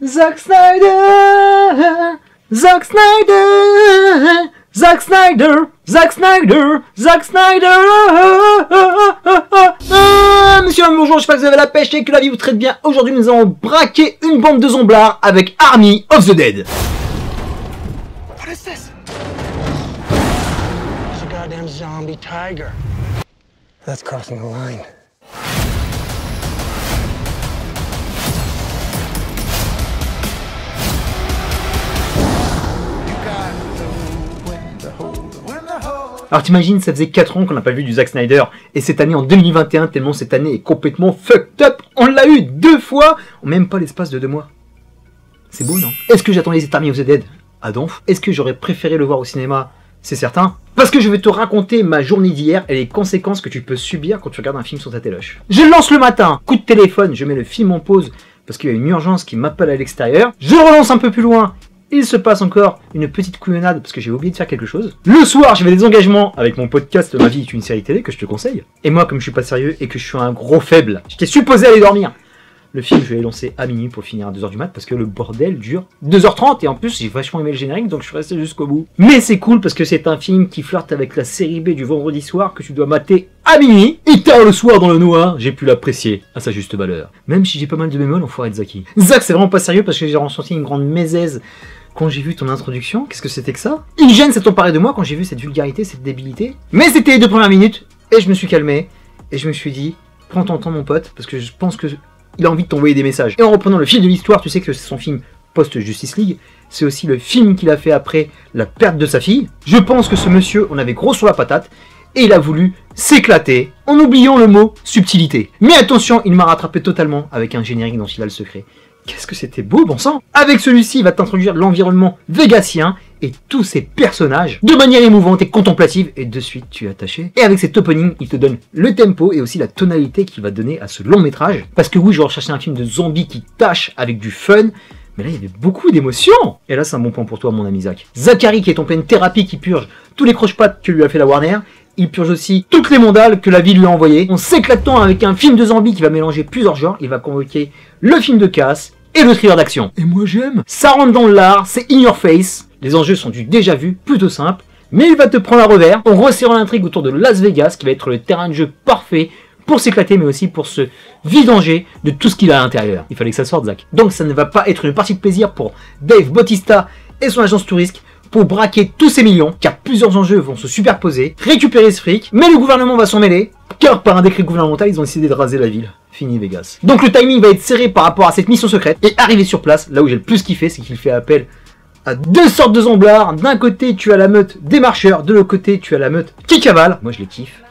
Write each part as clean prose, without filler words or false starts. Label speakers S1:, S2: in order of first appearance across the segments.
S1: Zack Snyder, Zack Snyder, Zack Snyder, Zack Snyder, Zack Snyder. Monsieur, bonjour, j'espère que vous avez la pêche et que la vie vous traite bien. Aujourd'hui, nous allons braquer une bande de zomblards avec Army of the Dead.
S2: What is this? It's a goddamn zombie tiger. That's crossing the line.
S1: Alors t'imagines, ça faisait 4 ans qu'on n'a pas vu du Zack Snyder, et cette année en 2021, tellement cette année est complètement fucked up, on l'a eu 2 fois, en même pas l'espace de 2 mois. C'est beau, non? Est-ce que j'attendais cet Army of the Dead? Ah donf. Est-ce que j'aurais préféré le voir au cinéma? C'est certain. Parce que je vais te raconter ma journée d'hier et les conséquences que tu peux subir quand tu regardes un film sur ta téloche. Je lance le matin, coup de téléphone, je mets le film en pause, parce qu'il y a une urgence qui m'appelle à l'extérieur. Je relance un peu plus loin. Il se passe encore une petite couillonnade parce que j'ai oublié de faire quelque chose. Le soir, j'avais des engagements avec mon podcast Ma vie est une série télé que je te conseille. Et moi, comme je suis pas sérieux et que je suis un gros faible, j'étais supposé aller dormir. Le film, je l'ai lancé à minuit pour finir à 2h du mat parce que le bordel dure 2h30 et en plus, j'ai vachement aimé le générique donc je suis resté jusqu'au bout. Mais c'est cool parce que c'est un film qui flirte avec la série B du vendredi soir que tu dois mater à minuit. Et tard le soir dans le noir, j'ai pu l'apprécier à sa juste valeur. Même si j'ai pas mal de bémols, enfoiré de Zaki. Zach, c'est vraiment pas sérieux parce que j'ai ressenti une grande mésaise quand j'ai vu ton introduction. Qu'est-ce que c'était que ça? Une gêne s'est emparée de moi quand j'ai vu cette vulgarité, cette débilité. Mais c'était les 2 premières minutes et je me suis calmé et je me suis dit, prends ton temps mon pote parce que je pense que il a envie de t'envoyer des messages. Et en reprenant le fil de l'histoire, tu sais que c'est son film post-Justice League, c'est aussi le film qu'il a fait après la perte de sa fille. Je pense que ce monsieur, on avait gros sur la patate, et il a voulu s'éclater en oubliant le mot subtilité. Mais attention, il m'a rattrapé totalement avec un générique dont il a le secret. Qu'est-ce que c'était beau, bon sang! Avec celui-ci, il va t'introduire l'environnement végatien et tous ses personnages de manière émouvante et contemplative, et de suite tu es attaché. Et avec cet opening, il te donne le tempo et aussi la tonalité qu'il va donner à ce long métrage. Parce que oui, je recherchais un film de zombies qui tâche avec du fun, mais là il y avait beaucoup d'émotions. Et là c'est un bon point pour toi mon ami Zach. Zachary qui est en pleine thérapie, qui purge tous les croche-pattes que lui a fait la Warner. Il purge aussi toutes les mandales que la vie lui a envoyées. En s'éclatant avec un film de zombies qui va mélanger plusieurs genres, il va convoquer le film de casse et le thriller d'action. Et moi j'aime. Ça rentre dans l'art, c'est in your face. Les enjeux sont du déjà vu, plutôt simple, mais il va te prendre à revers en resserrant l'intrigue autour de Las Vegas, qui va être le terrain de jeu parfait pour s'éclater, mais aussi pour se vidanger de tout ce qu'il a à l'intérieur. Il fallait que ça sorte, Zach. Donc ça ne va pas être une partie de plaisir pour Dave Bautista et son agence touriste pour braquer tous ces millions, car plusieurs enjeux vont se superposer, récupérer ce fric, mais le gouvernement va s'en mêler, car par un décret gouvernemental, ils ont décidé de raser la ville. Fini Vegas. Donc le timing va être serré par rapport à cette mission secrète, et arrivé sur place, là où j'ai le plus kiffé, c'est qu'il fait appel à 2 sortes de zomblards. D'un côté, tu as la meute des marcheurs, de l'autre côté, tu as la meute qui cavale. Moi, je les kiffe.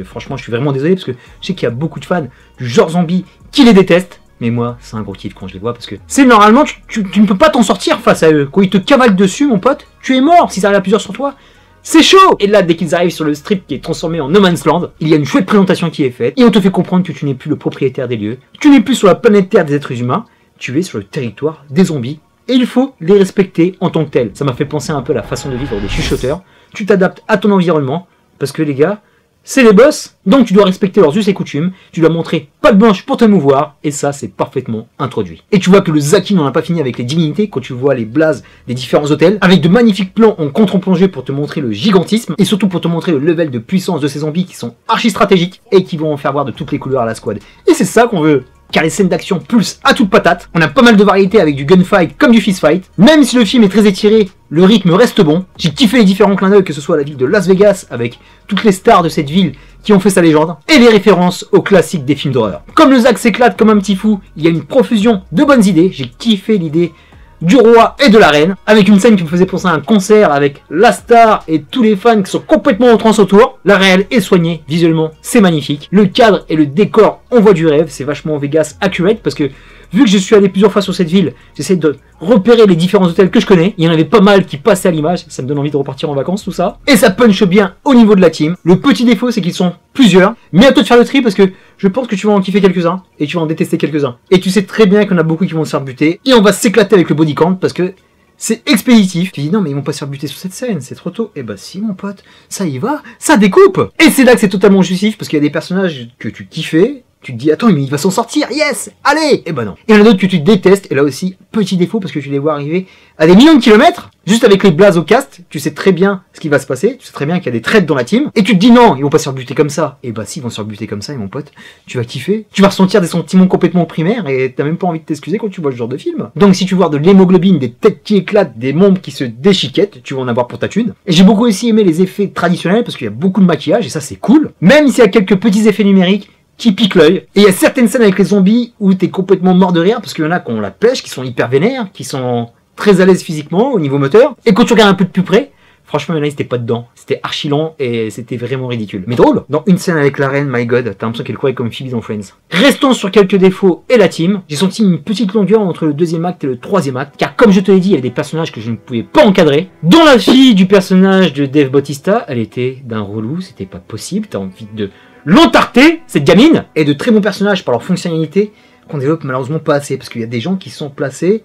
S1: Franchement, je suis vraiment désolé, parce que je sais qu'il y a beaucoup de fans du genre zombie qui les détestent. Mais moi, c'est un gros kiff quand je les vois, parce que c'est normalement, tu ne peux pas t'en sortir face à eux. Quand ils te cavalent dessus, mon pote, tu es mort s'ils arrivent à plusieurs sur toi. C'est chaud! Et là, dès qu'ils arrivent sur le strip qui est transformé en No Man's Land, il y a une chouette présentation qui est faite, et on te fait comprendre que tu n'es plus le propriétaire des lieux, tu n'es plus sur la planète Terre des êtres humains, tu es sur le territoire des zombies, et il faut les respecter en tant que tels. Ça m'a fait penser un peu à la façon de vivre des chuchoteurs. Tu t'adaptes à ton environnement, parce que les gars, c'est les boss, donc tu dois respecter leurs us et coutumes, tu dois montrer patte blanche pour te mouvoir, et ça c'est parfaitement introduit. Et tu vois que le Zaki n'en a pas fini avec les divinités quand tu vois les blazes des différents hôtels, avec de magnifiques plans en contre-plongée pour te montrer le gigantisme, et surtout pour te montrer le level de puissance de ces zombies qui sont archi stratégiques, et qui vont en faire voir de toutes les couleurs à la squad. Et c'est ça qu'on veut, car les scènes d'action pulsent à toute patate, on a pas mal de variétés avec du gunfight comme du fistfight, même si le film est très étiré, le rythme reste bon. J'ai kiffé les différents clins d'œil, que ce soit la ville de Las Vegas, avec toutes les stars de cette ville qui ont fait sa légende, et les références aux classiques des films d'horreur. Comme le Zach s'éclate comme un petit fou, il y a une profusion de bonnes idées, j'ai kiffé l'idée du roi et de la reine, avec une scène qui me faisait penser à un concert avec la star et tous les fans qui sont complètement en transe autour. La réelle est soignée, visuellement c'est magnifique. Le cadre et le décor, on voit du rêve, c'est vachement Vegas accurate, parce que vu que je suis allé plusieurs fois sur cette ville, j'essaie de repérer les différents hôtels que je connais. Il y en avait pas mal qui passaient à l'image, ça me donne envie de repartir en vacances, tout ça. Et ça punch bien au niveau de la team. Le petit défaut, c'est qu'ils sont plusieurs. Mais à toi de faire le tri, parce que je pense que tu vas en kiffer quelques-uns, et tu vas en détester quelques-uns. Et tu sais très bien qu'il y en a beaucoup qui vont se faire buter, et on va s'éclater avec le body count, parce que c'est expéditif. Tu dis non mais ils vont pas se faire buter sur cette scène, c'est trop tôt. Eh bah si mon pote, ça y va, ça découpe. Et c'est là que c'est totalement justif, parce qu'il y a des personnages que tu kiffais, Tu te dis, attends, mais il va s'en sortir, yes, allez. Et ben non. Et il y en a d'autres que tu détestes, et là aussi, petit défaut, parce que tu les vois arriver à des millions de kilomètres, juste avec les blazes au cast, tu sais très bien ce qui va se passer, tu sais très bien qu'il y a des traites dans la team, et tu te dis non, ils vont pas se faire buter comme ça. Et bah si, ils vont se faire buter comme ça, et mon pote, tu vas kiffer, tu vas ressentir des sentiments complètement primaires, et t'as même pas envie de t'excuser quand tu vois ce genre de film. Donc si tu vois de l'hémoglobine, des têtes qui éclatent, des membres qui se déchiquettent, tu vas en avoir pour ta thune. Et j'ai beaucoup aussi aimé les effets traditionnels, parce qu'il y a beaucoup de maquillage, et ça c'est cool, même s'il y a quelques petits effets numériques qui piquent l'œil. Et il y a certaines scènes avec les zombies où t'es complètement mort de rire, parce qu'il y en a qui ont la pêche, qui sont hyper vénères, qui sont très à l'aise physiquement au niveau moteur, et quand tu regardes un peu de plus près, franchement, il y en a, c'était pas dedans. C'était archi lent et c'était vraiment ridicule. Mais drôle. Dans une scène avec la reine, my god, t'as l'impression qu'elle courait comme Phoebe dans Friends. Restons sur quelques défauts et la team. J'ai senti une petite longueur entre le deuxième acte et le troisième acte, car comme je te l'ai dit, il y avait des personnages que je ne pouvais pas encadrer. Dont la fille du personnage de Dave Bautista, elle était d'un relou, c'était pas possible, t'as envie de l'entarter, cette gamine. Et de très bons personnages par leur fonctionnalité, qu'on développe malheureusement pas assez, parce qu'il y a des gens qui sont placés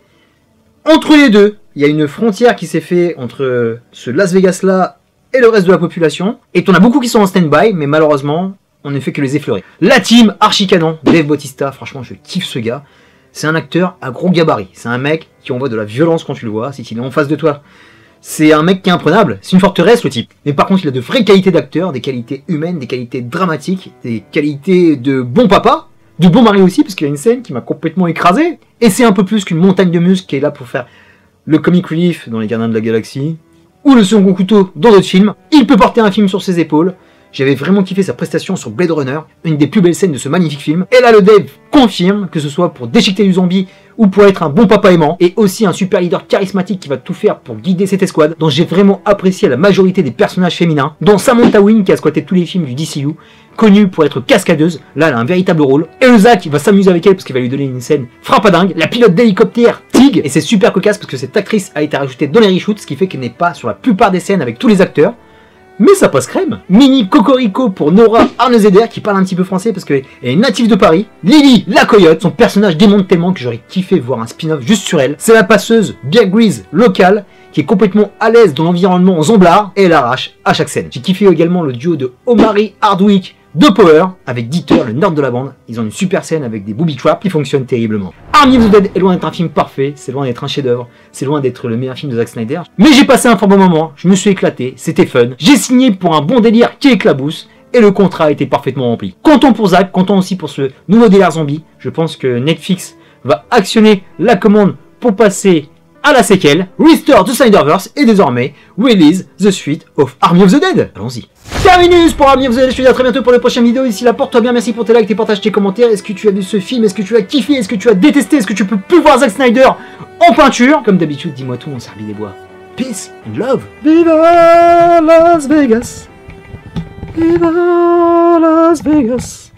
S1: entre les deux. Il y a une frontière qui s'est faite entre ce Las Vegas-là et le reste de la population. Et t'en as beaucoup qui sont en stand-by, mais malheureusement, on ne fait que les effleurer. La team, archi canon, Dave Bautista, franchement, je kiffe ce gars. C'est un acteur à gros gabarit. C'est un mec qui envoie de la violence quand tu le vois, si il est en face de toi. C'est un mec qui est imprenable, c'est une forteresse le type. Mais par contre, il a de vraies qualités d'acteur, des qualités humaines, des qualités dramatiques, des qualités de bon papa, de bon mari aussi, parce qu'il y a une scène qui m'a complètement écrasé. Et c'est un peu plus qu'une montagne de muscles qui est là pour faire le comic relief dans Les Gardiens de la Galaxie, ou le second couteau dans d'autres films. Il peut porter un film sur ses épaules. J'avais vraiment kiffé sa prestation sur Blade Runner, une des plus belles scènes de ce magnifique film. Et là, le Dave confirme que ce soit pour déchiqueter du zombie ou pour être un bon papa aimant, et aussi un super leader charismatique qui va tout faire pour guider cette escouade, dont j'ai vraiment apprécié la majorité des personnages féminins, dont Samantha Wynn qui a squatté tous les films du DCU, connue pour être cascadeuse. Là, elle a un véritable rôle. Et le Zach, il va s'amuser avec elle parce qu'il va lui donner une scène frappadingue. La pilote d'hélicoptère, Tig, et c'est super cocasse parce que cette actrice a été rajoutée dans les reshoots, ce qui fait qu'elle n'est pas sur la plupart des scènes avec tous les acteurs. Mais ça passe crème. Mini Cocorico pour Nora Arnezeder qui parle un petit peu français parce qu'elle est native de Paris. Lily la coyote, son personnage démonte tellement que j'aurais kiffé voir un spin-off juste sur elle. C'est la passeuse Bear Grylls locale qui est complètement à l'aise dans l'environnement zomblard et elle arrache à chaque scène. J'ai kiffé également le duo de Omari Hardwick de Power avec Dieter, le nerd de la bande. Ils ont une super scène avec des booby traps qui fonctionnent terriblement. Army of the Dead est loin d'être un film parfait, c'est loin d'être un chef-d'œuvre, c'est loin d'être le meilleur film de Zack Snyder. Mais j'ai passé un fort bon moment, je me suis éclaté, c'était fun. J'ai signé pour un bon délire qui éclabousse et le contrat a été parfaitement rempli. Comptons pour Zack, comptons aussi pour ce nouveau délire zombie. Je pense que Netflix va actionner la commande pour passer à la séquelle, Restore the Snyderverse et désormais Release the Suite of Army of the Dead. Allons-y. Terminus pour Army of the Dead, je te dis à très bientôt pour les prochaines vidéos. Ici là, porte-toi bien, merci pour tes likes, tes partages, tes commentaires. Est-ce que tu as vu ce film? Est-ce que tu l'as kiffé? Est-ce que tu as détesté? Est-ce que tu peux plus voir Zack Snyder en peinture? Comme d'habitude, dis-moi tout, mon Serbi des Bois. Peace and love. Viva Las Vegas. Viva Las Vegas.